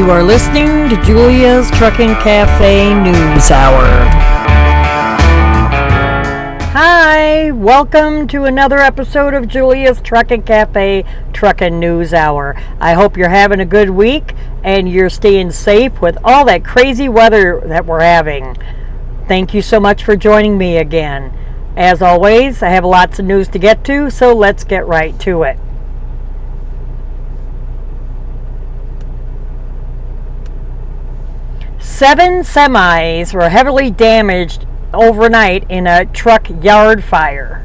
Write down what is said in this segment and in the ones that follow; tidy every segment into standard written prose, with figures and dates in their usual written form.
You are listening to Julia's Trucking Cafe News Hour. Hi, welcome to another episode of Julia's Trucking Cafe Trucking News Hour. I hope you're having a good week and you're staying safe with all that crazy weather that we're having. Thank you so much for joining me again. As always, I have lots of news to get to, so let's get right to it. Seven semis were heavily damaged overnight in a truck yard fire.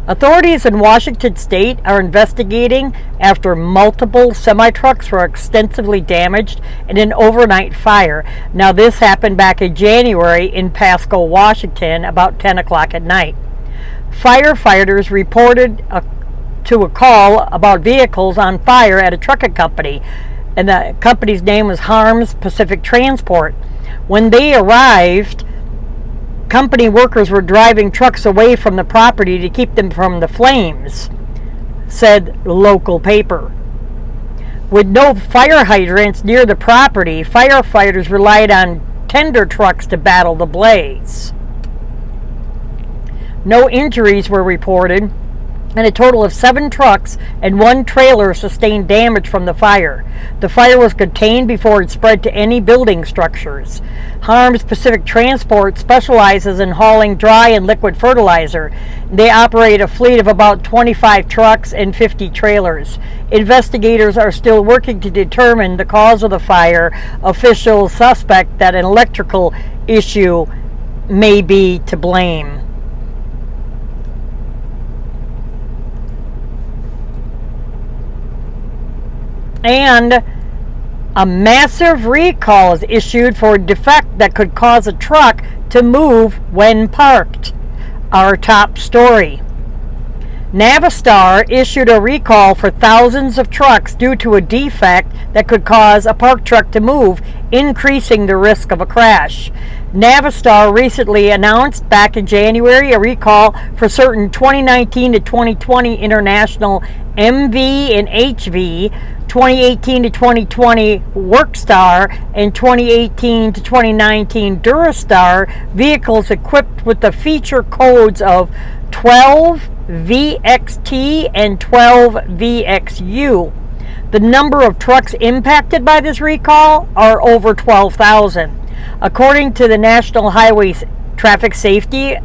Authorities in Washington State are investigating after multiple semi-trucks were extensively damaged in an overnight fire. Now, this happened back in January in Pasco, Washington, about 10 o'clock at night. Firefighters reported to a call about vehicles on fire at a trucking company, and the company's name was Harms Pacific Transport. When they arrived, company workers were driving trucks away from the property to keep them from the flames, said the local paper. With no fire hydrants near the property, firefighters relied on tender trucks to battle the blaze. No injuries were reported, and a total of 7 trucks and 1 trailer sustained damage from the fire. The fire was contained before it spread to any building structures. Harms Pacific Transport specializes in hauling dry and liquid fertilizer. They operate a fleet of about 25 trucks and 50 trailers. Investigators are still working to determine the cause of the fire. Officials suspect that an electrical issue may be to blame. And a massive recall is issued for a defect that could cause a truck to move when parked. Our top story. Navistar issued a recall for thousands of trucks due to a defect that could cause a parked truck to move, increasing the risk of a crash. Navistar recently announced back in January a recall for certain 2019 to 2020 International MV and HV, 2018 to 2020 Workstar, and 2018 to 2019 Durastar vehicles equipped with the feature codes of 12 VXT and 12 VXU. The number of trucks impacted by this recall are over 12,000. According to the National Highway Traffic Safety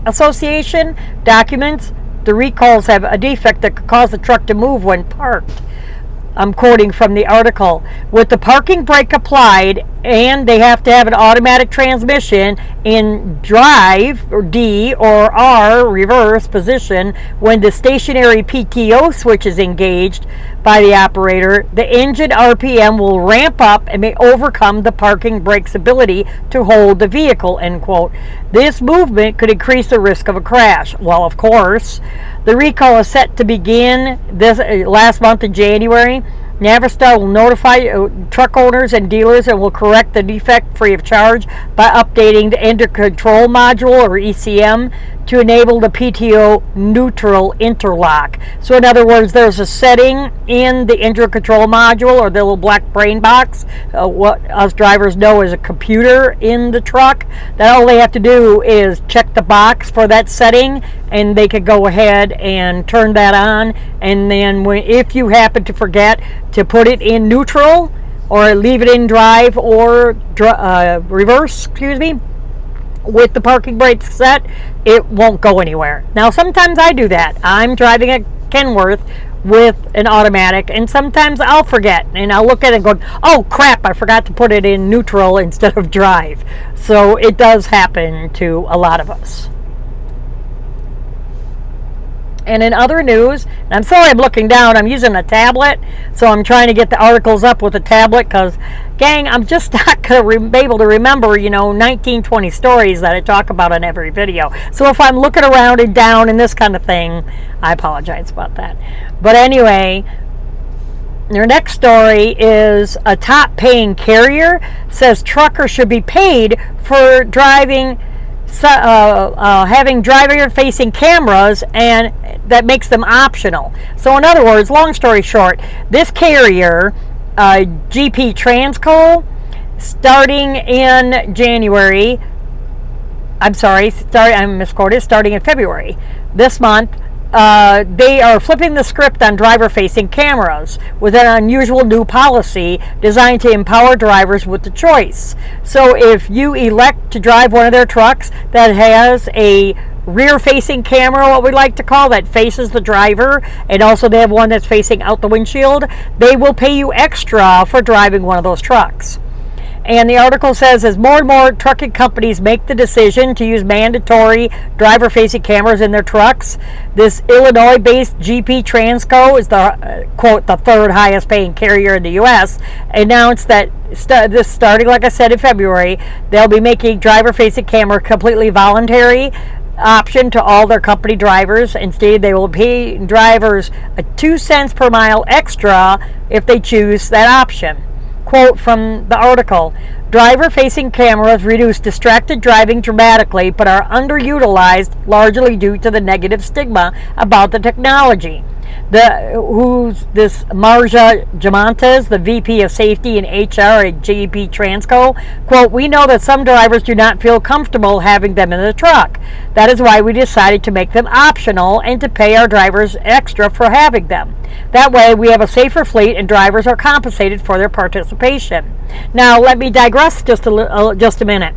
Association documents, the recalls have a defect that could cause the truck to move when parked. I'm quoting from the article. With the parking brake applied, and they have to have an automatic transmission in drive or D or R reverse position when the stationary PTO switch is engaged by the operator, the engine RPM will ramp up and may overcome the parking brake's ability to hold the vehicle, end quote. This movement could increase the risk of a crash. Well, of course, the recall is set to begin this last month in January. Navistar will notify truck owners and dealers and will correct the defect free of charge by updating the Engine Control Module, or ECM, to enable the PTO neutral interlock. So in other words, there's a setting in the Engine Control Module, or the little black brain box, what us drivers know is a computer in the truck, that all they have to do is check the box for that setting, and they could go ahead and turn that on. And then if you happen to forget to put it in neutral or leave it in drive or reverse, with the parking brakes set, it won't go anywhere. Now, sometimes I do that. I'm driving a Kenworth with an automatic, and sometimes I'll forget, and I'll look at it and go, oh crap, I forgot to put it in neutral instead of drive. So it does happen to a lot of us. And in other news, and I'm sorry I'm looking down, I'm using a tablet, so I'm trying to get the articles up with a tablet, because, gang, I'm just not going to be able to remember, 19, 20 stories that I talk about in every video. So if I'm looking around and down and this kind of thing, I apologize about that. But anyway, their next story is a top-paying carrier says truckers should be paid for driving having driver-facing cameras, and that makes them optional. So in other words, long story short, this carrier, GP Transco, starting in January, I misquoted, starting in February this month, they are flipping the script on driver-facing cameras with an unusual new policy designed to empower drivers with the choice. So if you elect to drive one of their trucks that has a rear-facing camera, what we like to call, that faces the driver, and also they have one that's facing out the windshield, they will pay you extra for driving one of those trucks. And the article says, as more and more trucking companies make the decision to use mandatory driver-facing cameras in their trucks, this Illinois-based GP Transco is the, quote, the third highest-paying carrier in the U.S., announced that starting, like I said, in February, they'll be making driver-facing camera completely voluntary option to all their company drivers. Instead, they will pay drivers 2 cents per mile extra if they choose that option. Quote from the article, driver-facing cameras reduce distracted driving dramatically but are underutilized largely due to the negative stigma about the technology. Marja Jamontes, the VP of Safety and HR at GP Transco, quote, we know that some drivers do not feel comfortable having them in the truck. That is why we decided to make them optional and to pay our drivers extra for having them. That way we have a safer fleet and drivers are compensated for their participation. Now let me digress just a minute.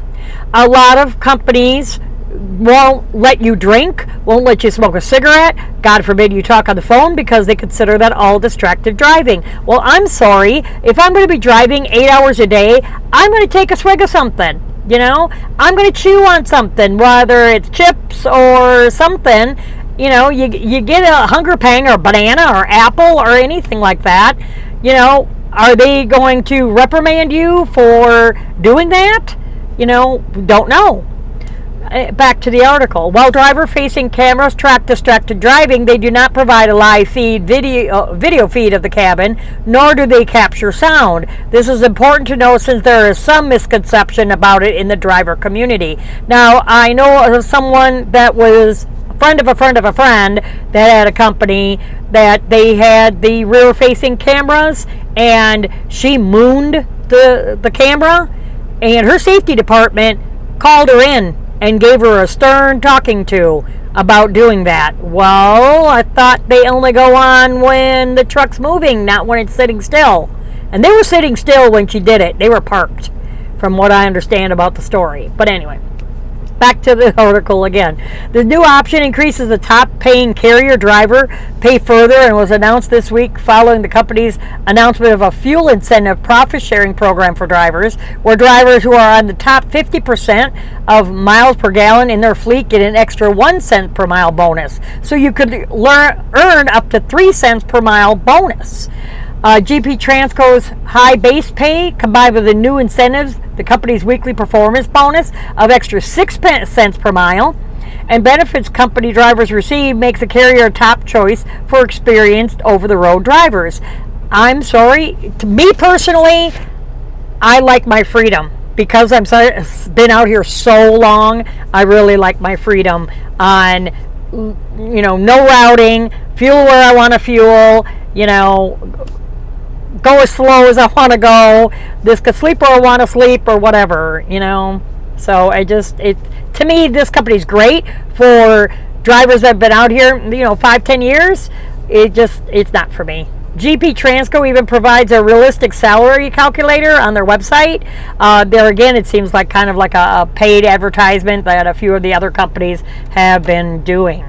A lot of companies won't let you drink, won't let you smoke a cigarette, God forbid you talk on the phone, because they consider that all distracted driving. Well, I'm sorry, if I'm going to be driving 8 hours a day, I'm going to take a swig of something, you know, I'm going to chew on something, whether it's chips or something, you know, you get a hunger pang or a banana or apple or anything like that, you know, are they going to reprimand you for doing that? You know, don't know. Back to the article. While driver-facing cameras track distracted driving, they do not provide a live video feed of the cabin, nor do they capture sound. This is important to know since there is some misconception about it in the driver community. Now, I know of someone that was a friend of a friend of a friend that had a company that they had the rear-facing cameras, and she mooned the camera, and her safety department called her in and gave her a stern talking to about doing that. Well, I thought they only go on when the truck's moving, not when it's sitting still. And they were sitting still when she did it. They were parked, from what I understand about the story. But anyway, back to the article again. The new option increases the top-paying carrier driver pay further and was announced this week following the company's announcement of a fuel incentive profit-sharing program for drivers, where drivers who are on the top 50% of miles per gallon in their fleet get an extra 1 cent per mile bonus. So you could earn up to 3 cents per mile bonus. GP Transco's high base pay, combined with the new incentives, the company's weekly performance bonus of extra 6 cents per mile, and benefits company drivers receive, makes the carrier a top choice for experienced over-the-road drivers. I'm sorry, to me personally, I like my freedom. Because I've been out here so long, I really like my freedom on, you know, no routing, fuel where I want to fuel, you know, go as slow as I want to go, this could sleep where I want to sleep, or whatever, you know. So to me, this company's great for drivers that have been out here, you know, 5-10 years. It's not for me. GP Transco even provides a realistic salary calculator on their website. There again, it seems like kind of like a paid advertisement that a few of the other companies have been doing.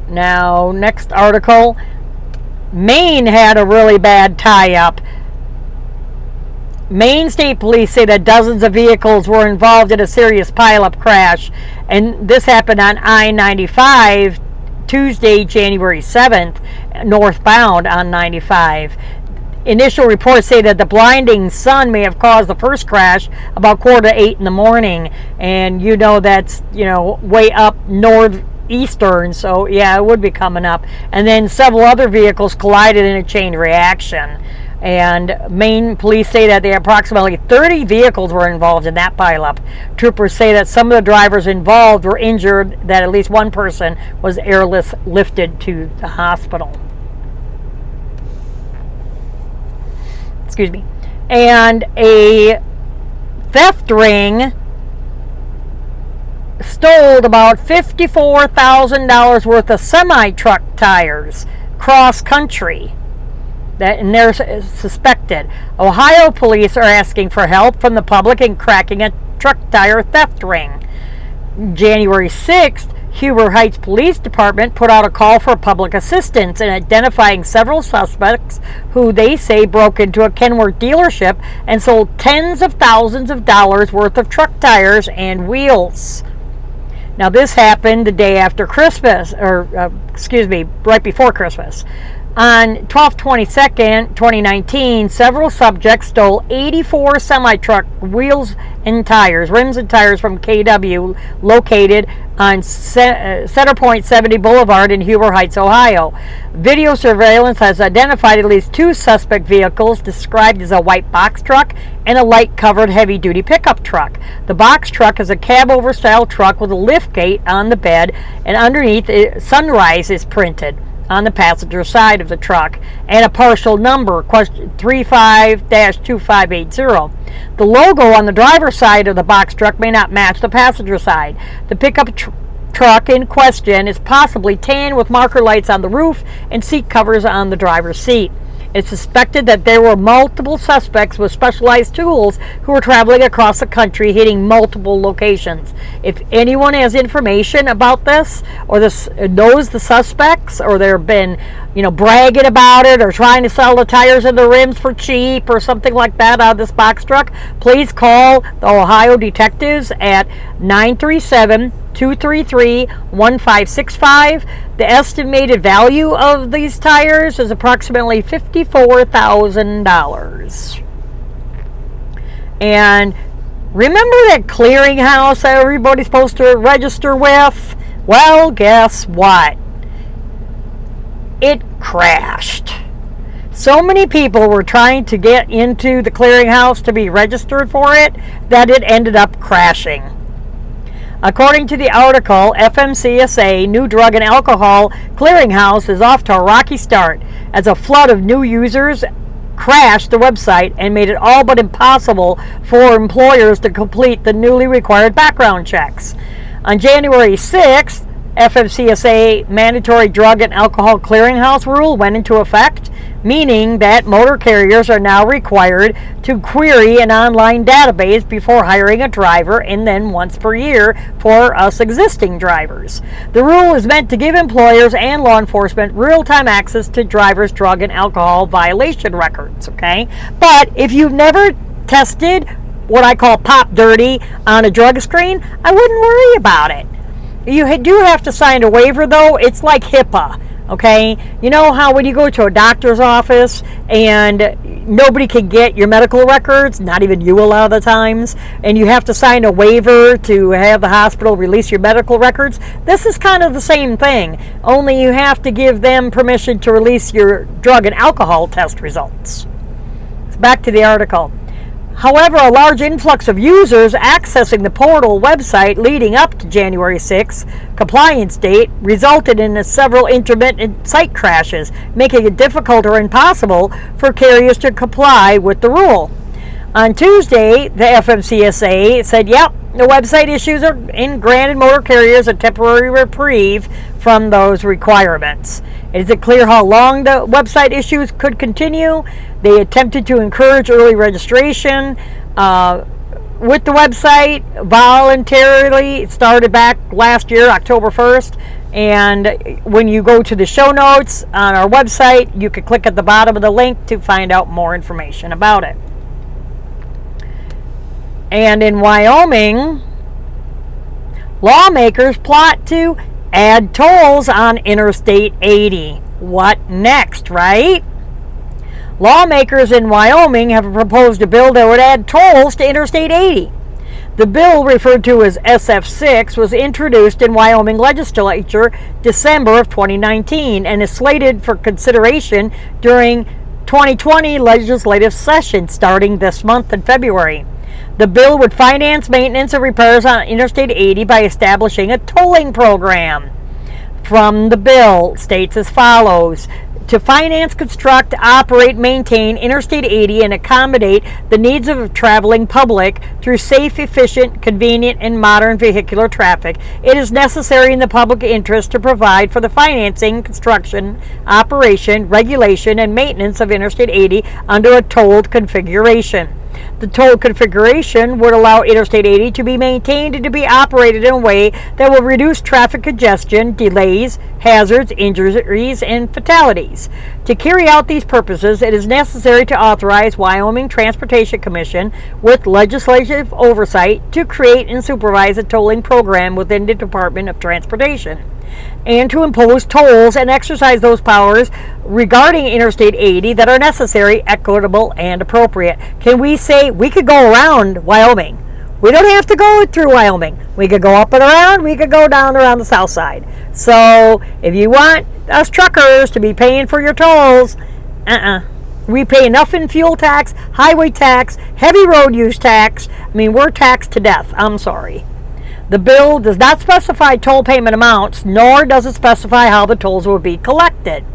Now, next article. Maine had a really bad tie-up. Maine State Police say that dozens of vehicles were involved in a serious pileup crash, and this happened on I-95 Tuesday, January 7th, northbound on 95. Initial reports say that the blinding sun may have caused the first crash about 7:45 in the morning, and you know that's, you know, way up northeastern, so yeah, it would be coming up. And then several other vehicles collided in a chain reaction. And Maine police say that approximately 30 vehicles were involved in that pileup. Troopers say that some of the drivers involved were injured, that at least one person was airlifted to the hospital. Excuse me. And a theft ring stole about $54,000 worth of semi-truck tires cross country. And they're suspected. Ohio police are asking for help from the public in cracking a truck tire theft ring. January 6th, Huber Heights Police Department put out a call for public assistance in identifying several suspects who they say broke into a Kenworth dealership and sold tens of thousands of dollars worth of truck tires and wheels. Now, this happened the day after Christmas, right before Christmas. On 12/22/2019, 2019, several subjects stole 84 semi-truck wheels and tires, rims and tires from KW located on Centerpoint 70 Boulevard in Huber Heights, Ohio. Video surveillance has identified at least two suspect vehicles described as a white box truck and a light-covered heavy-duty pickup truck. The box truck is a cab-over style truck with a lift gate on the bed, and underneath Sunrise is printed on the passenger side of the truck, and a partial number, 35-2580. The logo on the driver's side of the box truck may not match the passenger side. The pickup truck in question is possibly tan with marker lights on the roof and seat covers on the driver's seat. It's suspected that there were multiple suspects with specialized tools who were traveling across the country, hitting multiple locations. If anyone has information about this, or knows the suspects, or they've been, bragging about it, or trying to sell the tires and the rims for cheap, or something like that out of this box truck, please call the Ohio detectives at 937-233-1565. The estimated value of these tires is approximately $54,000. And remember that clearinghouse that everybody's supposed to register with? Well, guess what? It crashed. So many people were trying to get into the clearinghouse to be registered for it that it ended up crashing. According to the article, FMCSA New Drug and Alcohol Clearinghouse is off to a rocky start as a flood of new users crashed the website and made it all but impossible for employers to complete the newly required background checks. On January 6th, FMCSA mandatory drug and alcohol clearinghouse rule went into effect, meaning that motor carriers are now required to query an online database before hiring a driver, and then once per year for us existing drivers. The rule is meant to give employers and law enforcement real-time access to drivers' drug and alcohol violation records, okay? But if you've never tested what I call pop dirty on a drug screen, I wouldn't worry about it. You do have to sign a waiver, though. It's like HIPAA, okay? You know how when you go to a doctor's office and nobody can get your medical records, not even you a lot of the times, and you have to sign a waiver to have the hospital release your medical records? This is kind of the same thing, only you have to give them permission to release your drug and alcohol test results. Back to the article. However, a large influx of users accessing the portal website leading up to January 6th compliance date resulted in several intermittent site crashes, making it difficult or impossible for carriers to comply with the rule. On Tuesday, the FMCSA said, yep, the website issues are granted motor carriers a temporary reprieve from those requirements. It isn't clear how long the website issues could continue. They attempted to encourage early registration with the website voluntarily. It started back last year, October 1st. And when you go to the show notes on our website, you can click at the bottom of the link to find out more information about it. And in Wyoming, lawmakers plot to add tolls on Interstate 80. What next, right? Lawmakers in Wyoming have proposed a bill that would add tolls to Interstate 80. The bill, referred to as SF6, was introduced in Wyoming legislature December of 2019 and is slated for consideration during 2020 legislative session starting this month in February. The bill would finance maintenance and repairs on Interstate 80 by establishing a tolling program. From the bill states as follows: to finance, construct, operate, maintain Interstate 80 and accommodate the needs of the traveling public through safe, efficient, convenient, and modern vehicular traffic, it is necessary in the public interest to provide for the financing, construction, operation, regulation, and maintenance of Interstate 80 under a tolled configuration. The toll configuration would allow Interstate 80 to be maintained and to be operated in a way that will reduce traffic congestion, delays, hazards, injuries, and fatalities. To carry out these purposes, it is necessary to authorize Wyoming Transportation Commission with legislative oversight to create and supervise a tolling program within the Department of Transportation, and to impose tolls and exercise those powers regarding Interstate 80 that are necessary, equitable, and appropriate. Can we say we could go around Wyoming? We don't have to go through Wyoming. We could go up and around. We could go down around the south side. So if you want us truckers to be paying for your tolls, we pay enough in fuel tax, highway tax, heavy road use tax. I mean, we're taxed to death. I'm sorry. The bill does not specify toll payment amounts, nor does it specify how the tolls will be collected.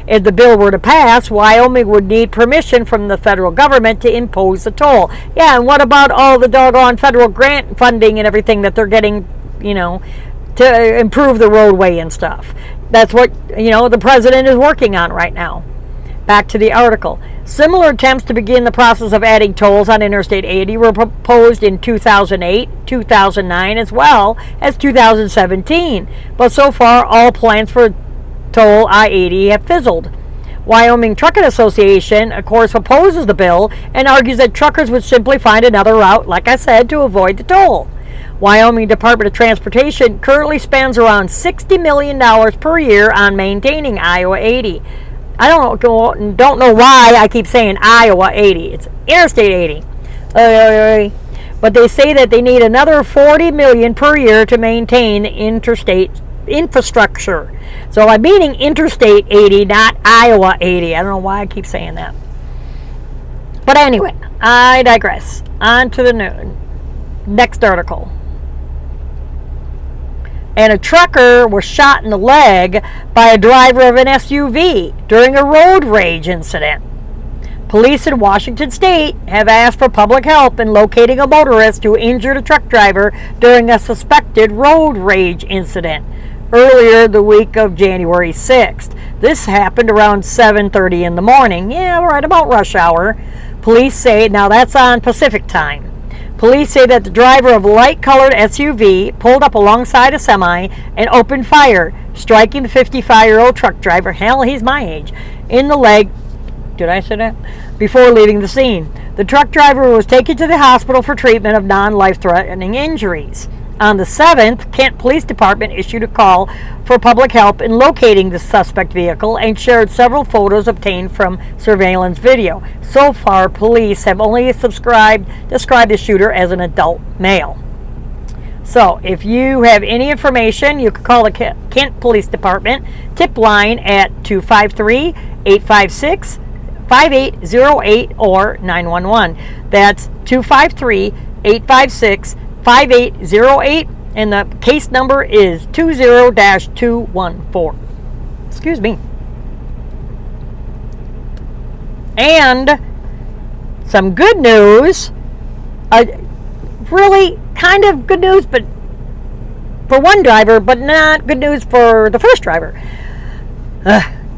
If the bill were to pass, Wyoming would need permission from the federal government to impose the toll. Yeah, and what about all the doggone federal grant funding and everything that they're getting, to improve the roadway and stuff? That's what, the president is working on right now. Back to the article. Similar attempts to begin the process of adding tolls on Interstate 80 were proposed in 2008, 2009, as well as 2017. But so far, all plans for toll I-80 have fizzled. Wyoming Trucking Association, of course, opposes the bill and argues that truckers would simply find another route, like I said, to avoid the toll. Wyoming Department of Transportation currently spends around $60 million per year on maintaining Iowa 80. I don't know why I keep saying Iowa 80. It's Interstate 80. But they say that they need another $40 million per year to maintain interstate infrastructure. So I'm meaning Interstate 80, not Iowa 80. I don't know why I keep saying that. But anyway, I digress. On to the next article. And a trucker was shot in the leg by a driver of an SUV during a road rage incident. Police in Washington State have asked for public help in locating a motorist who injured a truck driver during a suspected road rage incident earlier the week of January 6th. This happened around 7:30 in the morning. Yeah, right about rush hour. Police say, now that's on Pacific time. Police say that the driver of a light-colored SUV pulled up alongside a semi and opened fire, striking the 55-year-old truck driver, hell, he's my age, in the leg. Did I say that? Before leaving the scene. The truck driver was taken to the hospital for treatment of non-life-threatening injuries. On the 7th, Kent Police Department issued a call for public help in locating the suspect vehicle and shared several photos obtained from surveillance video. So far, police have only described the shooter as an adult male. So, if you have any information, you can call the Kent Police Department tip line at 253-856-5808 or 911. That's 253-856-5808. 5808, and the case number is 20-214. Excuse me. And some good news, really kind of good news, but for one driver, but not good news for the first driver.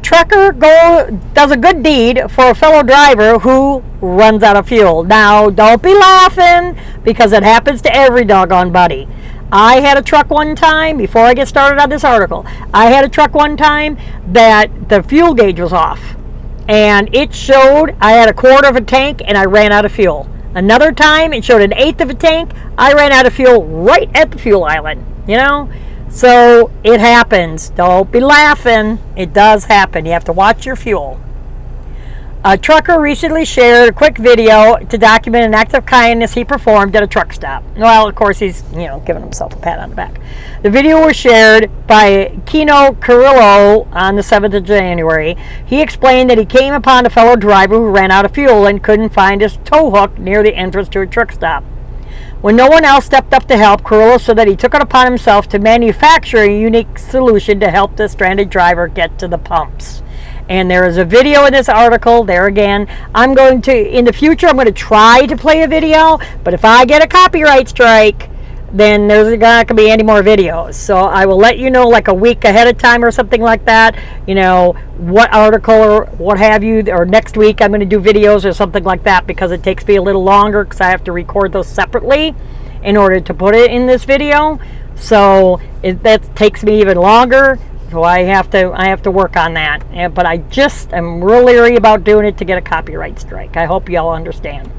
Trucker does a good deed for a fellow driver who runs out of fuel. Now, don't be laughing, because it happens to every doggone buddy. I had a truck one time, before I get started on this article, I had a truck one time that the fuel gauge was off. And it showed I had a quarter of a tank and I ran out of fuel. Another time, it showed an eighth of a tank. I ran out of fuel right at the fuel island, So it happens. Don't be laughing. It does happen. You have to watch your fuel. A trucker recently shared a quick video to document an act of kindness he performed at a truck stop. Well, of course, he's, giving himself a pat on the back. The video was shared by Kino Carrillo on the 7th of January. He explained that he came upon a fellow driver who ran out of fuel and couldn't find his tow hook near the entrance to a truck stop. When no one else stepped up to help, Carrillo said that he took it upon himself to manufacture a unique solution to help the stranded driver get to the pumps. And there is a video in this article. There again, in the future, I'm going to try to play a video, but if I get a copyright strike, then there's not going to be any more videos. So I will let you know like a week ahead of time or something like that, what article or what have you, or next week I'm going to do videos or something like that, because it takes me a little longer because I have to record those separately in order to put it in this video. So that takes me even longer. So I have to work on that. But I just am real leery about doing it to get a copyright strike. I hope y'all understand.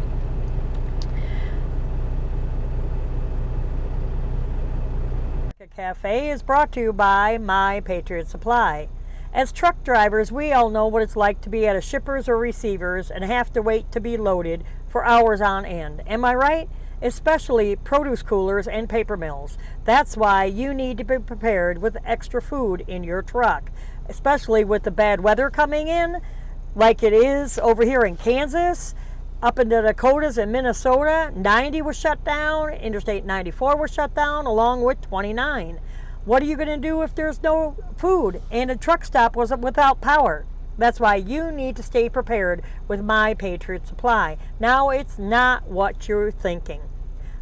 Cafe is brought to you by My Patriot Supply. As truck drivers, we all know what it's like to be at a shipper's or receiver's and have to wait to be loaded for hours on end. Am I right? Especially produce coolers and paper mills. That's why you need to be prepared with extra food in your truck, especially with the bad weather coming in, like it is over here in Kansas, up in the Dakotas and Minnesota. 90 was shut down, Interstate 94 was shut down, along with 29. What are you going to do if there's no food and a truck stop was without power? That's why you need to stay prepared with My Patriot Supply. Now it's not what you're thinking.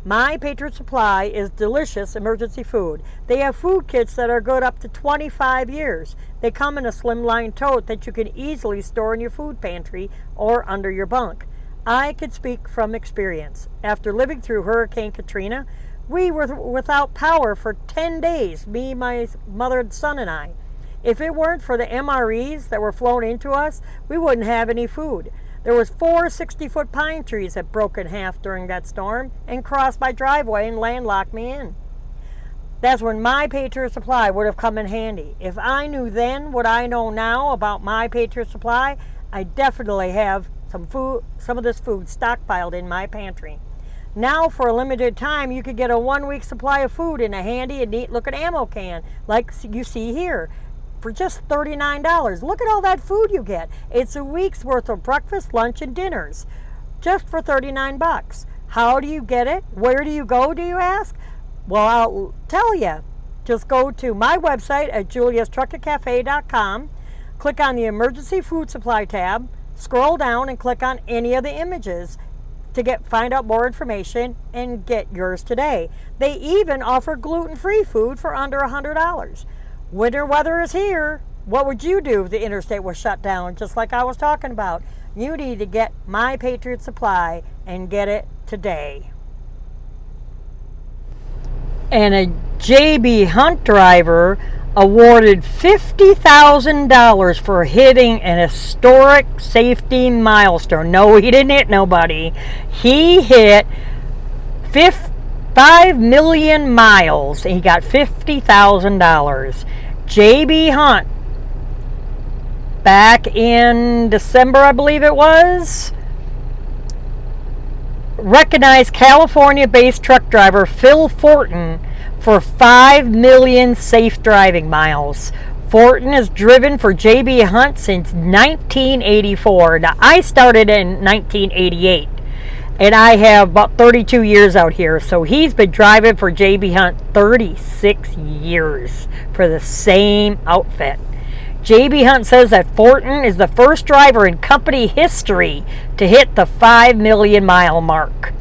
My Patriot Supply is delicious emergency food. They have food kits that are good up to 25 years. They come in a slimline tote that you can easily store in your food pantry or under your bunk. I can speak from experience. After living through Hurricane Katrina, we were without power for 10 days, me, my mother, son, and I. If it weren't for the MREs that were flown into us, we wouldn't have any food. There was 4 60-foot pine trees that broke in half during that storm and crossed my driveway and landlocked me in. That's when My Patriot Supply would have come in handy. If I knew then what I know now about My Patriot Supply, I definitely have some of this food stockpiled in my pantry. Now, for a limited time, you could get a 1-week supply of food in a handy and neat-looking ammo can, like you see here, for just $39. Look at all that food you get. It's a week's worth of breakfast, lunch, and dinners, just for $39. How do you get it? Where do you go, do you ask? Well, I'll tell you. Just go to my website at juliastruckercafe.com, click on the Emergency Food Supply tab, scroll down and click on any of the images to find out more information and get yours today. They even offer gluten-free food for under $100. Winter weather is here. What would you do if the interstate was shut down, just like I was talking about? You need to get My Patriot Supply and get it today. And a J.B. Hunt driver awarded $50,000 for hitting an historic safety milestone. No, he didn't hit nobody. He hit 5 million miles. He got $50,000. J.B. Hunt, back in December, I believe it was, recognized California-based truck driver Phil Fortin for 5 million safe driving miles. Fortin has driven for J.B. Hunt since 1984. Now, I started in 1988, and I have about 32 years out here. So he's been driving for J.B. Hunt 36 years for the same outfit. J.B. Hunt says that Fortin is the first driver in company history to hit the 5 million mile mark.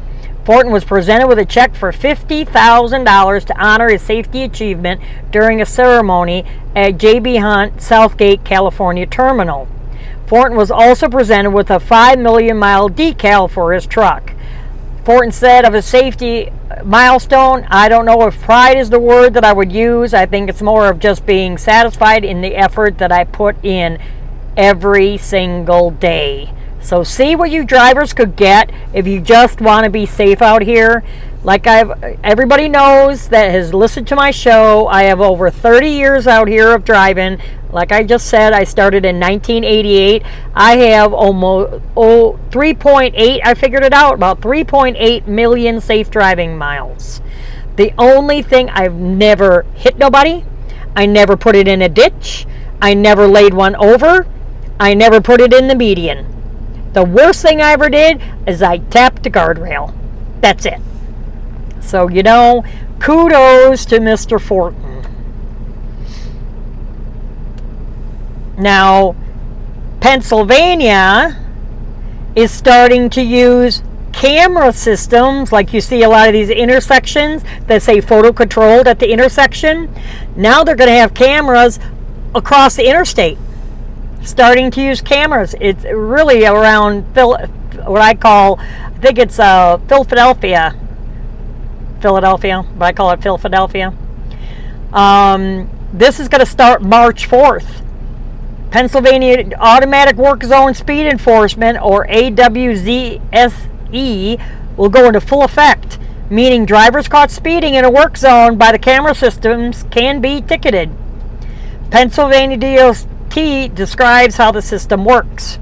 Fortin was presented with a check for $50,000 to honor his safety achievement during a ceremony at J.B. Hunt Southgate, California terminal. Fortin was also presented with a 5 million mile decal for his truck. Fortin said of his safety milestone, "I don't know if pride is the word that I would use. I think it's more of just being satisfied in the effort that I put in every single day." So see what you drivers could get if you just want to be safe out here. Like everybody knows that has listened to my show, I have over 30 years out here of driving. Like I just said, I started in 1988. I have almost 3.8, I figured it out, about 3.8 million safe driving miles. The only thing, I've never hit nobody. I never put it in a ditch. I never laid one over. I never put it in the median. The worst thing I ever did is I tapped a guardrail. That's it. So, kudos to Mr. Fortin. Now, Pennsylvania is starting to use camera systems, like you see a lot of these intersections that say photo controlled at the intersection. Now they're going to have cameras across the interstate, starting to use cameras. It's really around what I call, I think it's Philadelphia, but I call it Philadelphia. This is going to start March 4th. Pennsylvania Automatic Work Zone Speed Enforcement, or AWZSE, will go into full effect, meaning drivers caught speeding in a work zone by the camera systems can be ticketed. Pennsylvania DOT describes how the system works.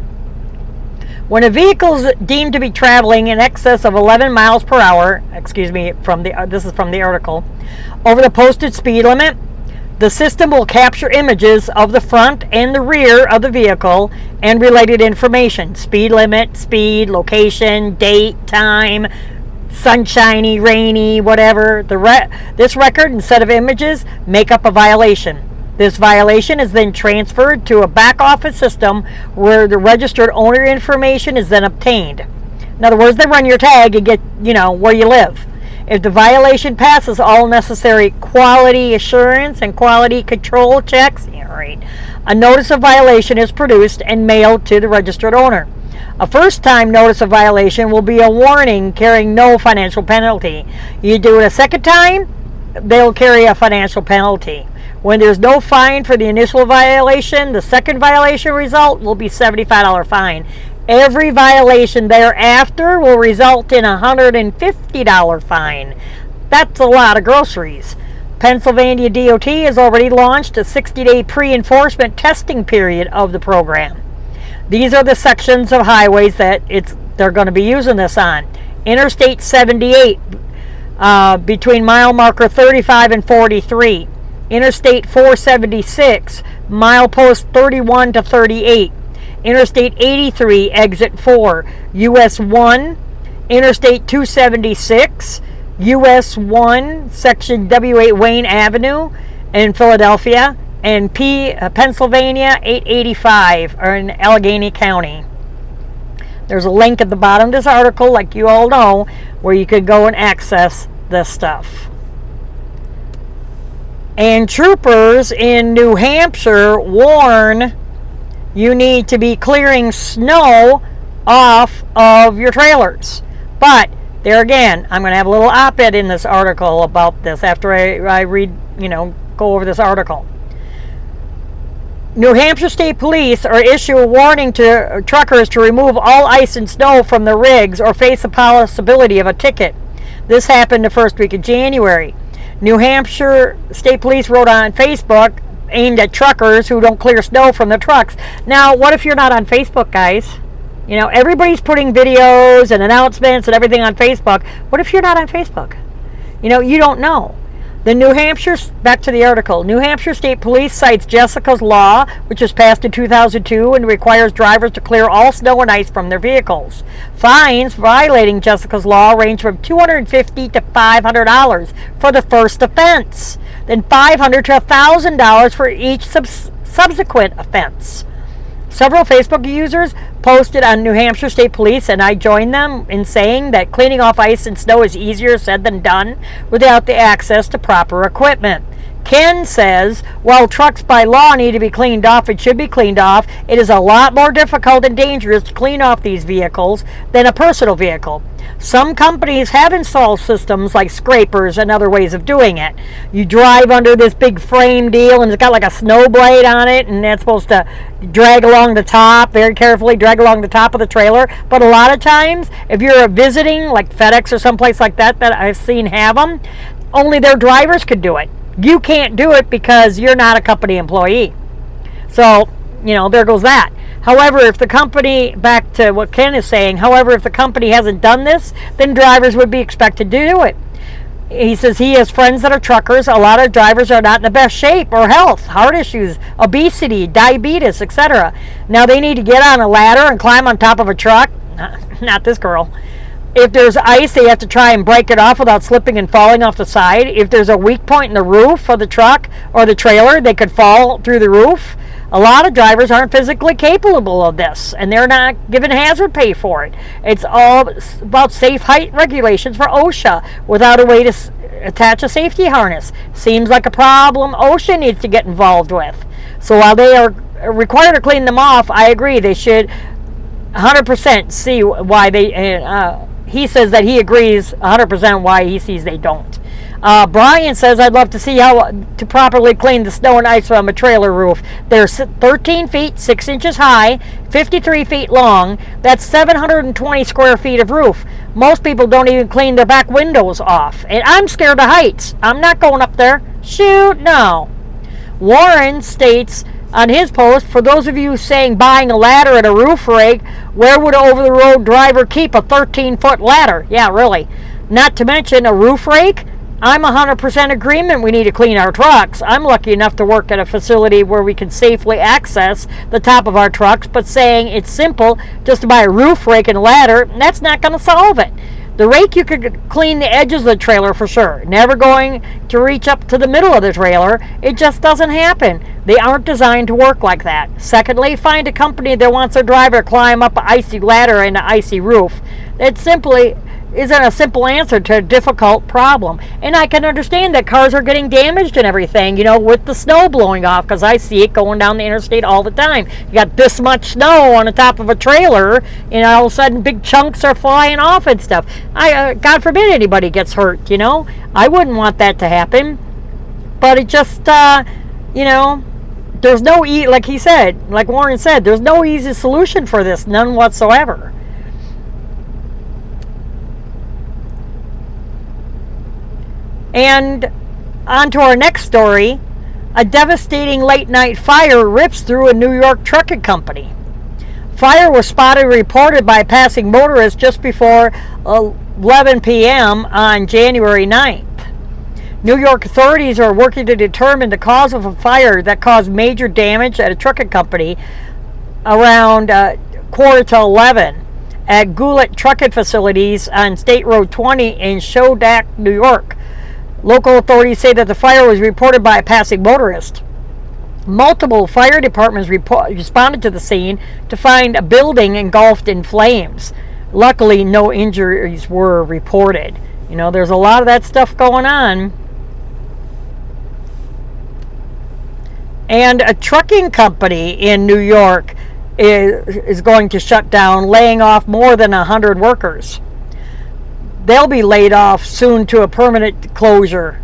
When a vehicle is deemed to be traveling in excess of 11 miles per hour, this is from the article, over the posted speed limit, the system will capture images of the front and the rear of the vehicle and related information: speed limit, speed, location, date, time, sunshiny, rainy, whatever. This record and set of images make up a violation. This violation is then transferred to a back office system where the registered owner information is then obtained. In other words, they run your tag and get, where you live. If the violation passes all necessary quality assurance and quality control checks, a notice of violation is produced and mailed to the registered owner. A first-time notice of violation will be a warning carrying no financial penalty. You do it a second time, they'll carry a financial penalty. When there's no fine for the initial violation, the second violation result will be $75 fine. Every violation thereafter will result in a $150 fine. That's a lot of groceries. Pennsylvania DOT has already launched a 60-day pre-enforcement testing period of the program. These are the sections of highways that they're going to be using this on. Interstate 78 between mile marker 35 and 43. Interstate 476 milepost 31 to 38. Interstate 83, exit 4, US 1, Interstate 276, US 1, section W8 Wayne Avenue in Philadelphia, and Pennsylvania 885, or in Allegheny County. There's a link at the bottom of this article, like you all know, where you could go and access this stuff. And troopers in New Hampshire warn you need to be clearing snow off of your trailers. But there again, I'm going to have a little op-ed in this article about this after I read, go over this article. New Hampshire State Police are issue a warning to truckers to remove all ice and snow from their rigs or face the possibility of a ticket. This happened the first week of January. New Hampshire State Police wrote on Facebook, aimed at truckers who don't clear snow from their trucks. Now, what if you're not on Facebook, guys? Everybody's putting videos and announcements and everything on Facebook. What if you're not on Facebook? You don't know. Back to the article. New Hampshire State Police cites Jessica's Law, which was passed in 2002 and requires drivers to clear all snow and ice from their vehicles. Fines violating Jessica's Law range from $250 to $500 for the first offense, then $500 to $1,000 for each subsequent offense. Several Facebook users posted on New Hampshire State Police, and I joined them in saying that cleaning off ice and snow is easier said than done without the access to proper equipment. Ken says, while trucks by law need to be cleaned off and should be cleaned off, it is a lot more difficult and dangerous to clean off these vehicles than a personal vehicle. Some companies have installed systems like scrapers and other ways of doing it. You drive under this big frame deal and it's got like a snow blade on it, and that's supposed to drag along the top, very carefully drag along the top of the trailer. But a lot of times, if you're visiting like FedEx or someplace like that I've seen have them, only their drivers could do it. You can't do it because you're not a company employee. So, there goes that. However, if the company, back to what Ken is saying, however, if the company hasn't done this, then drivers would be expected to do it. He says he has friends that are truckers. A lot of drivers are not in the best shape or health, heart issues, obesity, diabetes, etc. Now they need to get on a ladder and climb on top of a truck. Not this girl. If there's ice, they have to try and break it off without slipping and falling off the side. If there's a weak point in the roof of the truck or the trailer, they could fall through the roof. A lot of drivers aren't physically capable of this, and they're not given hazard pay for it. It's all about safe height regulations for OSHA without a way to attach a safety harness. Seems like a problem OSHA needs to get involved with. So while they are required to clean them off, I agree they should 100% see why they... he says that he agrees 100% why he sees they don't. Brian says, I'd love to see how to properly clean the snow and ice from a trailer roof. They're 13 feet, 6 inches high, 53 feet long. That's 720 square feet of roof. Most people don't even clean their back windows off. And I'm scared of heights. I'm not going up there. Shoot, no. Warren states on his post, for those of you saying buying a ladder and a roof rake, where would an over-the-road driver keep a 13-foot ladder? Yeah, really. Not to mention a roof rake. I'm 100% agreement we need to clean our trucks. I'm lucky enough to work at a facility where we can safely access the top of our trucks, but saying it's simple just to buy a roof rake and a ladder, that's not going to solve it. The rake, you could clean the edges of the trailer for sure. Never going to reach up to the middle of the trailer. It just doesn't happen. They aren't designed to work like that. Secondly, find a company that wants their driver to climb up an icy ladder and an icy roof. It simply isn't a simple answer to a difficult problem. And I can understand that cars are getting damaged and everything, with the snow blowing off, because I see it going down the interstate all the time. You got this much snow on the top of a trailer, and all of a sudden big chunks are flying off and stuff. God forbid anybody gets hurt, I wouldn't want that to happen. But it just, there's no, like he said, like Warren said, there's no easy solution for this, none whatsoever. And on to our next story. A devastating late-night fire rips through a New York trucking company. Fire was spotted and reported by a passing motorist just before 11 p.m. on January 9th. New York authorities are working to determine the cause of a fire that caused major damage at a trucking company around quarter to 11 at Goulet Trucking Facilities on State Road 20 in Shodak, New York. Local authorities say that the fire was reported by a passing motorist. Multiple fire departments responded to the scene to find a building engulfed in flames. Luckily, no injuries were reported. There's a lot of that stuff going on. And a trucking company in New York is going to shut down, laying off more than 100 workers. They'll be laid off soon to a permanent closure.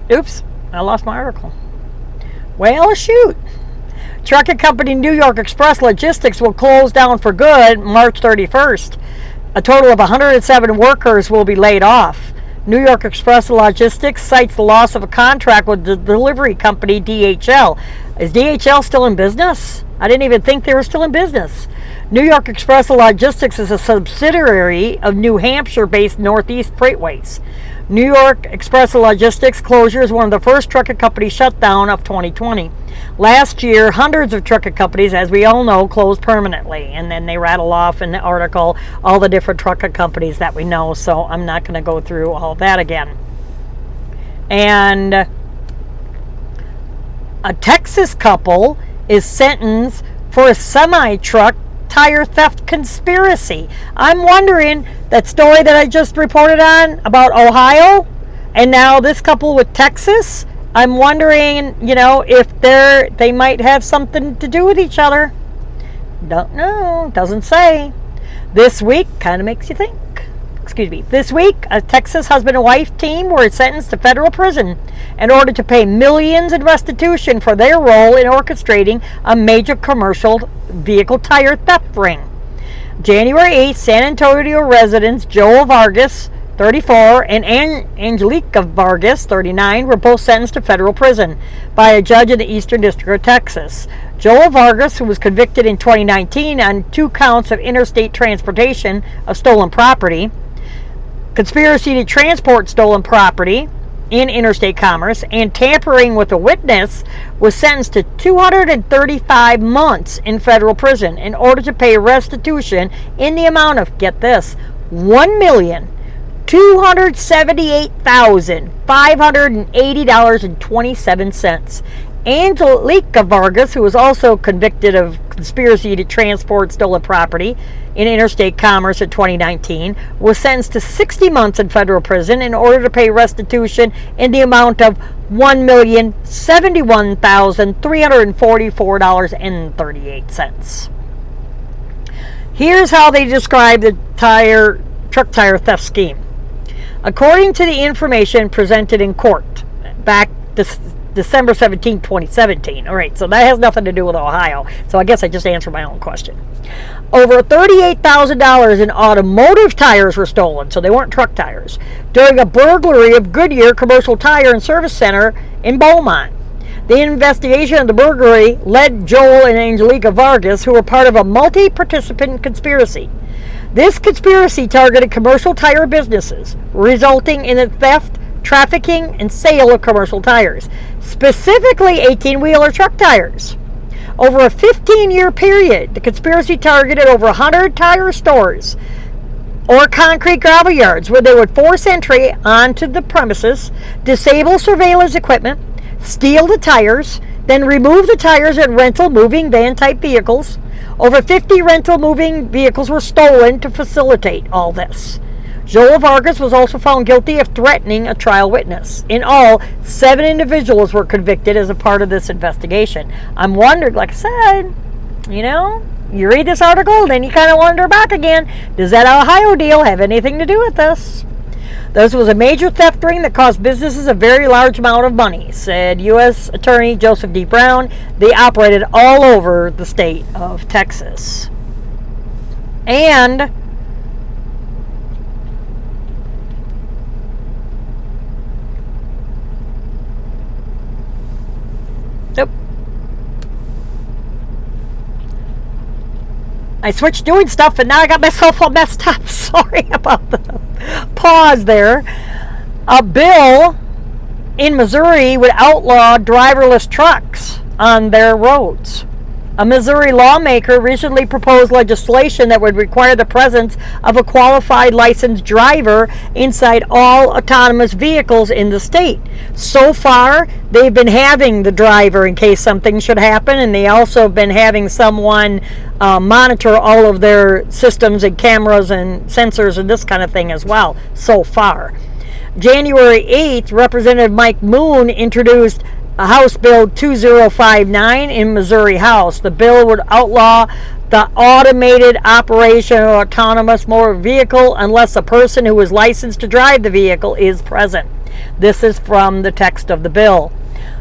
Oops, I lost my article. Well, shoot. Trucking company New York Express Logistics will close down for good March 31st. A total of 107 workers will be laid off. New York Express Logistics cites the loss of a contract with the delivery company DHL. Is DHL still in business? I didn't even think they were still in business. New York Express Logistics is a subsidiary of New Hampshire-based Northeast Freightways. New York Express Logistics closure is one of the first trucking company shutdown of 2020. Last year, hundreds of trucking companies, as we all know, closed permanently, and then they rattle off in the article all the different trucking companies that we know, so I'm not going to go through all that again. And a Texas couple is sentenced for a semi-truck tire theft conspiracy. I'm wondering, that story that I just reported on about Ohio, and now this couple with Texas, I'm wondering, if they might have something to do with each other. Don't know. Doesn't say. This week kind of makes you think. This week, a Texas husband and wife team were sentenced to federal prison in order to pay millions in restitution for their role in orchestrating a major commercial vehicle tire theft ring. January 8th, San Antonio residents Joel Vargas, 34, and Angelica Vargas, 39, were both sentenced to federal prison by a judge in the Eastern District of Texas. Joel Vargas, who was convicted in 2019 on 2 counts of interstate transportation of stolen property, conspiracy to transport stolen property in interstate commerce, and tampering with a witness, was sentenced to 235 months in federal prison in order to pay restitution in the amount of, get this, $1,278,580.27. Angelica Vargas, who was also convicted of conspiracy to transport stolen property in interstate commerce in 2019, was sentenced to 60 months in federal prison in order to pay restitution in the amount of $1,071,344.38. Here's how they describe the truck tire theft scheme. According to the information presented in court back December 17, 2017. All right, so that has nothing to do with Ohio. So I guess I just answered my own question. Over $38,000 in automotive tires were stolen, so they weren't truck tires, during a burglary of Goodyear Commercial Tire and Service Center in Beaumont. The investigation of the burglary led Joel and Angelica Vargas, who were part of a multi-participant conspiracy. This conspiracy targeted commercial tire businesses, resulting in the theft, trafficking, and sale of commercial tires, specifically 18-wheeler truck tires. Over a 15-year period, the conspiracy targeted over 100 tire stores or concrete gravel yards where they would force entry onto the premises, disable surveillance equipment, steal the tires, then remove the tires in rental moving van type vehicles. Over 50 rental moving vehicles were stolen to facilitate all this. Joel Vargas was also found guilty of threatening a trial witness. In all, 7 individuals were convicted as a part of this investigation. I'm wondering, like I said, you read this article, then you kind of wonder back again, does that Ohio deal have anything to do with this? This was a major theft ring that cost businesses a very large amount of money, said U.S. Attorney Joseph D. Brown. They operated all over the state of Texas. And I switched doing stuff and now I got myself all messed up. Sorry about the pause there. A bill in Missouri would outlaw driverless trucks on their roads. A Missouri lawmaker recently proposed legislation that would require the presence of a qualified licensed driver inside all autonomous vehicles in the state. So far, they've been having the driver in case something should happen, and they also have been having someone monitor all of their systems and cameras and sensors and this kind of thing as well, so far. January 8th, Representative Mike Moon introduced House Bill 2059 in Missouri House. The bill would outlaw the automated operation of an autonomous motor vehicle unless a person who is licensed to drive the vehicle is present. This is from the text of the bill.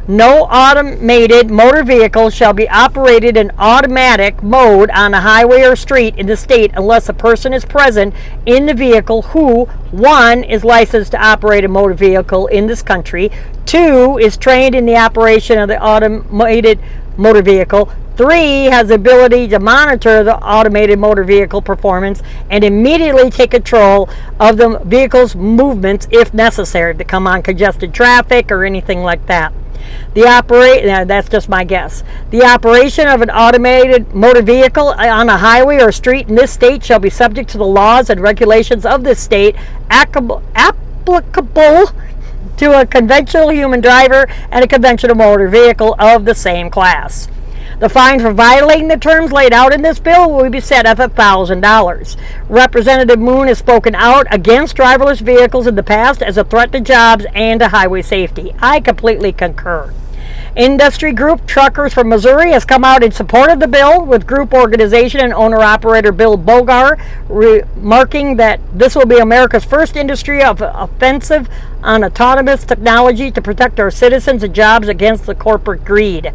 No automated motor vehicle shall be operated in automatic mode on a highway or street in the state unless a person is present in the vehicle who, 1, is licensed to operate a motor vehicle in this country, 2, is trained in the operation of the automated motor vehicle, 3, has the ability to monitor the automated motor vehicle performance and immediately take control of the vehicle's movements if necessary to come on congested traffic or anything like that. That's just my guess. The operation of an automated motor vehicle on a highway or street in this state shall be subject to the laws and regulations of this state applicable to a conventional human driver and a conventional motor vehicle of the same class. The fine for violating the terms laid out in this bill will be set at $1,000. Representative Moon has spoken out against driverless vehicles in the past as a threat to jobs and to highway safety. I completely concur. Industry group Truckers for Missouri has come out in support of the bill, with group organization and owner-operator Bill Bogar remarking that this will be America's first industry of offensive on autonomous technology to protect our citizens and jobs against the corporate greed.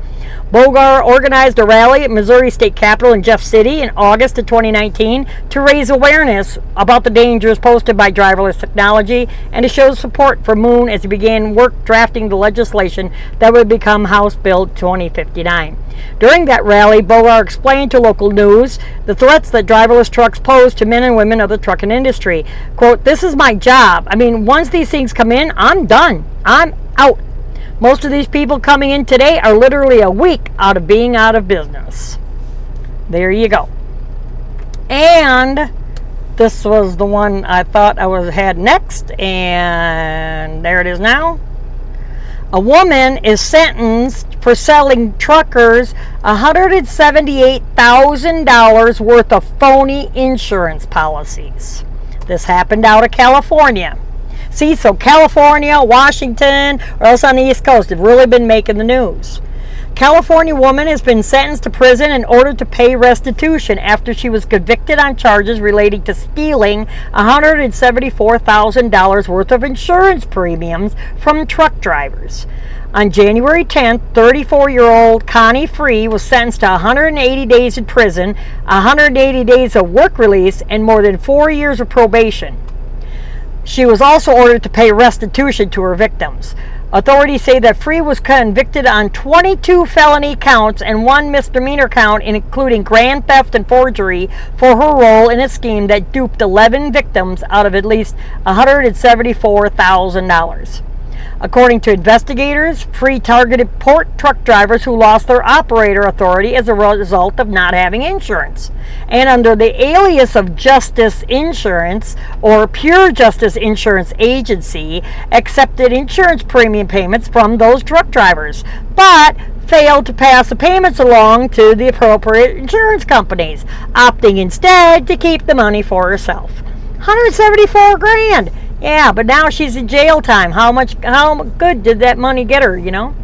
Bogar organized a rally at Missouri State Capitol in Jeff City in August of 2019 to raise awareness about the dangers posed by driverless technology and to show support for Moon as he began work drafting the legislation that would become House Bill 2059. During that rally, Bogar explained to local news the threats that driverless trucks pose to men and women of the trucking industry. Quote, "This is my job. I mean, once these things come in, I'm done. I'm out. Most of these people coming in today are literally a week out of being out of business." There you go. And this was the one I thought I had next, and there it is now. A woman is sentenced for selling truckers $178,000 worth of phony insurance policies. This happened out of California. See, so California, Washington, or else on the East Coast have really been making the news. California woman has been sentenced to prison in order to pay restitution after she was convicted on charges relating to stealing $174,000 worth of insurance premiums from truck drivers. On January 10th, 34-year-old Connie Free was sentenced to 180 days in prison, 180 days of work release, and more than 4 years of probation. She was also ordered to pay restitution to her victims. Authorities say that Free was convicted on 22 felony counts and 1 misdemeanor count, including grand theft and forgery, for her role in a scheme that duped 11 victims out of at least $174,000. According to investigators, Free targeted port truck drivers who lost their operator authority as a result of not having insurance. And under the alias of Justice Insurance, or Pure Justice Insurance Agency, accepted insurance premium payments from those truck drivers, but failed to pass the payments along to the appropriate insurance companies, opting instead to keep the money for herself. 174 grand. Yeah, but now she's in jail time. How good did that money get her, you know?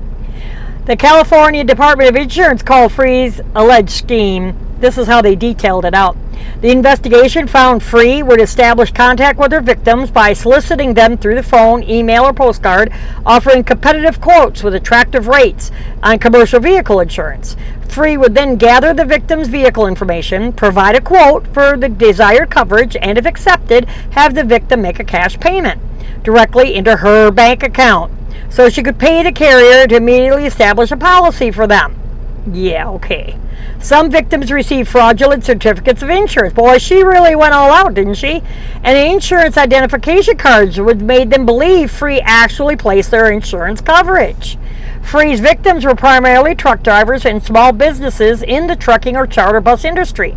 The California Department of Insurance called Free's alleged scheme. This is how they detailed it out. The investigation found Free would establish contact with her victims by soliciting them through the phone, email, or postcard, offering competitive quotes with attractive rates on commercial vehicle insurance. Free would then gather the victim's vehicle information, provide a quote for the desired coverage, and if accepted, have the victim make a cash payment directly into her bank account so she could pay the carrier to immediately establish a policy for them. Yeah, okay. Some victims received fraudulent certificates of insurance. Boy, she really went all out, didn't she? And the insurance identification cards would made them believe Free actually placed their insurance coverage. Free's victims were primarily truck drivers and small businesses in the trucking or charter bus industry.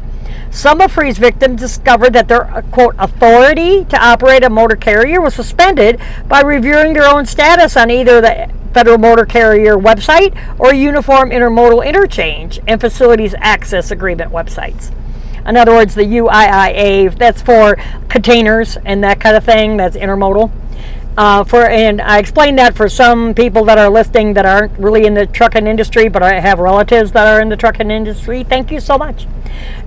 Some of Free's victims discovered that their, quote, authority to operate a motor carrier was suspended by reviewing their own status on either the Federal Motor Carrier website or Uniform Intermodal Interchange and Facilities Access Agreement websites. In other words, the UIIA, that's for containers and that kind of thing, that's intermodal. And I explained that for some people that are listening that aren't really in the trucking industry, but I have relatives that are in the trucking industry. Thank you so much.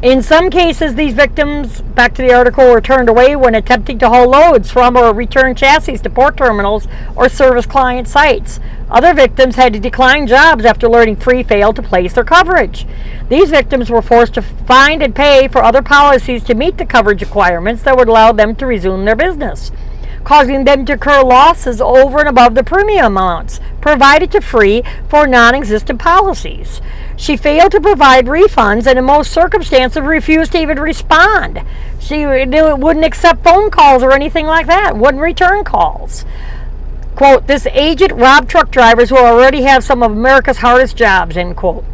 In some cases, these victims, back to the article, were turned away when attempting to haul loads from or return chassis to port terminals or service client sites. Other victims had to decline jobs after learning Free failed to place their coverage. These victims were forced to find and pay for other policies to meet the coverage requirements that would allow them to resume their business, causing them to incur losses over and above the premium amounts provided to Free for non-existent policies. She failed to provide refunds and in most circumstances refused to even respond. She wouldn't accept phone calls or anything like that, wouldn't return calls. Quote, "This agent robbed truck drivers who already have some of America's hardest jobs," end quote.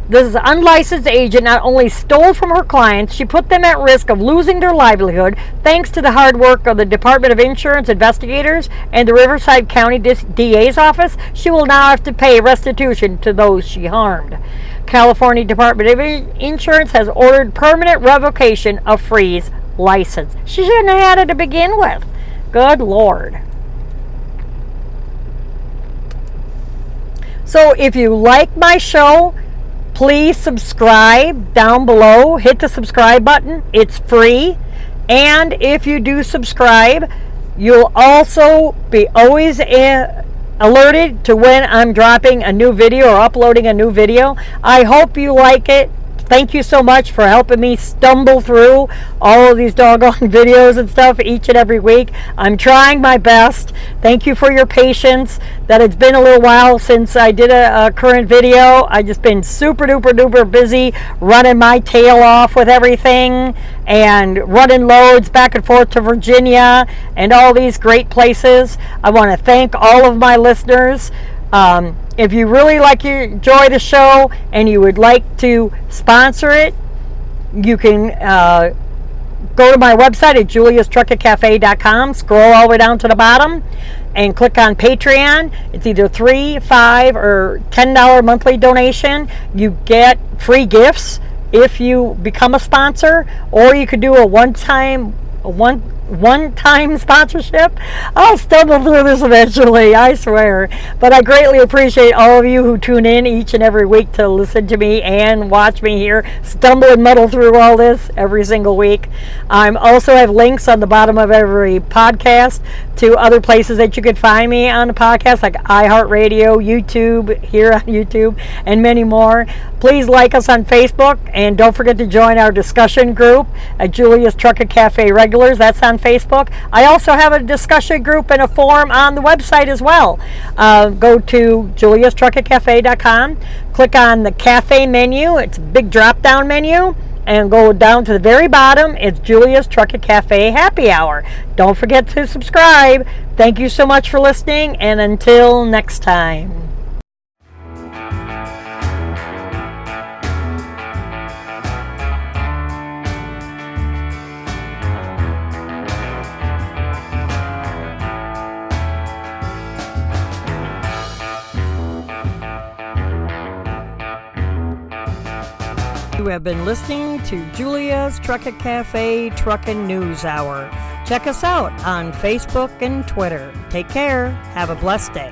This unlicensed agent not only stole from her clients, she put them at risk of losing their livelihood thanks to the hard work of the Department of Insurance investigators and the Riverside County DA's office. She will now have to pay restitution to those she harmed. California Department of Insurance has ordered permanent revocation of Free's license. She shouldn't have had it to begin with. Good Lord. So if you like my show, please subscribe down below. Hit the subscribe button. It's free. And if you do subscribe, You'll also be always alerted to when I'm dropping a new video or uploading a new video. I hope you like it. Thank you so much for helping me stumble through all of these doggone videos and stuff each and every week. I'm trying my best. Thank you for your patience. That it's been a little while since I did a current video. I've just been super duper busy running my tail off with everything and running loads back and forth to Virginia and all these great places. I want to thank all of my listeners. If you really enjoy the show and you would like to sponsor it, you can go to my website at juliastrucketcafe.com, scroll all the way down to the bottom, and click on Patreon. It's either $3, $5, or $10 monthly donation. You get free gifts if you become a sponsor, or you could do a one-time sponsorship. I'll stumble through this eventually, I swear. But I greatly appreciate all of you who tune in each and every week to listen to me and watch me here stumble and muddle through all this every single week. I also have links on the bottom of every podcast to other places that you could find me on the podcast, like iHeartRadio, YouTube, here on YouTube, and many more. Please like us on Facebook, and don't forget to join our discussion group at Julia's Trucker Cafe Regulars. That's on Facebook. I also have a discussion group and a forum on the website as well. Go to juliastrucketcafe.com, click on the cafe menu. It's a big drop down menu, and go down to the very bottom. It's Julia's Trucker Cafe Happy Hour. Don't forget to subscribe. Thank you so much for listening, and until next time. You have been listening to Julia's Trucker Cafe Truckin' News Hour. Check us out on Facebook and Twitter. Take care. Have a blessed day.